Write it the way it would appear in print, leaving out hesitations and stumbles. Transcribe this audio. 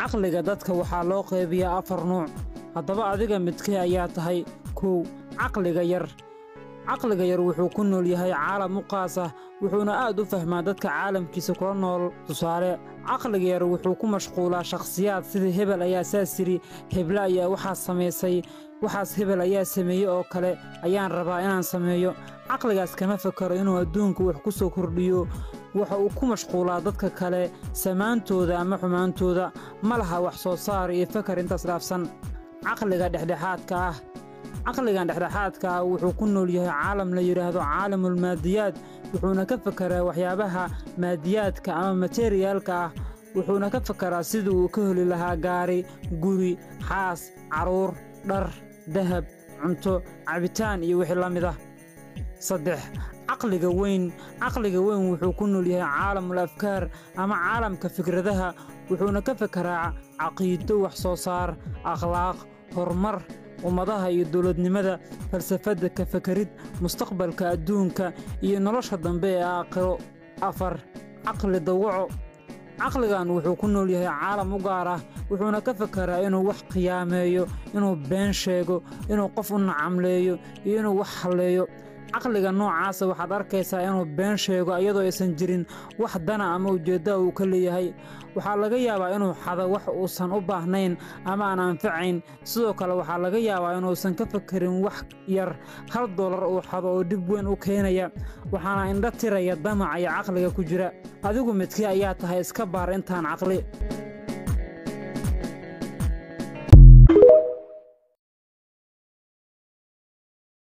caqliga dadka waxaa loo qaybiyaa 4 nooc. haddaba adiga midkee ayaa tahay? 1. caqliga yar. caqliga yar wuxuu ku nool yahay caalam u qaas ah, wuxuuna aad u fahmaa dadka caalamkiisa kula nool. tusaale, caqliga yar wuxuu ku mashquulaa shakhsiyaad sida hebel ayaa saas yiri, hebla ayaa waxaas samaysay, waxaas hebel ayaa sameeyey oo kale ayaan rabaa inaan sameeyo. caqligaas kama fakaro inuu adduunka wax ku soo kordhiyo. waxa uu ku mashquulaa dadka kale samaantooda ama xumaantooda, ma laha wax soo saar iyo fakar intaas dhaafsan. caqliga dhexdhexaadka ah. caqligan dhexdhexaadka ah wuxuu ku nool yahay caalam la yiraahdo caalamul maadiyaad, wuxuuna ka fakaraa waxyaabaha maadiyaadka ama materialka ah, wuxuuna ka fakaraa sidii uu ka heli lahaa gaari, guri, xaas, caruur, dhar, dahab, cunto, cabitaan iyo wixii la mid ah. 3. caqliga weyn. caqliga weyn wuxuu ku nool yahay caalamul afkaar ama caalamka fikradaha, wuxuuna ka fakaraa caqiido, wax soo saar, akhlaaq, horumar ummadaha iyo dawladnimada, falsafada, ka fakarid mustaqbalka adduunka iyo nolosha dambe ee aakhiro. 4. caqli dawaco. caqligan wuxuu ku nool yahay caalam u gaar ah, wuxuuna ka fakaraa inuu wax qiyaameeyo, inuu been sheego, inuu qof u nacamleeyo iyo inuu wax halleeyo. caqliga noocaasa waxaad arkaysaa inuu been sheego iyadoo aysan jirin wax dana ama ujeedda uu ka leeyahay. waxaa laga yaabaa inuu xado wax uusan u baahnayn ama aan anfacayn. sidoo kale waxaa laga yaabaa inuusan ka fakarin wax yar, $1 uu xado oo dhib weyn u keenaya, waxaana indha tiraya damaca iyo caqliga ku jira. adigu midkii ayaa tahay? iska baar intaan caqli.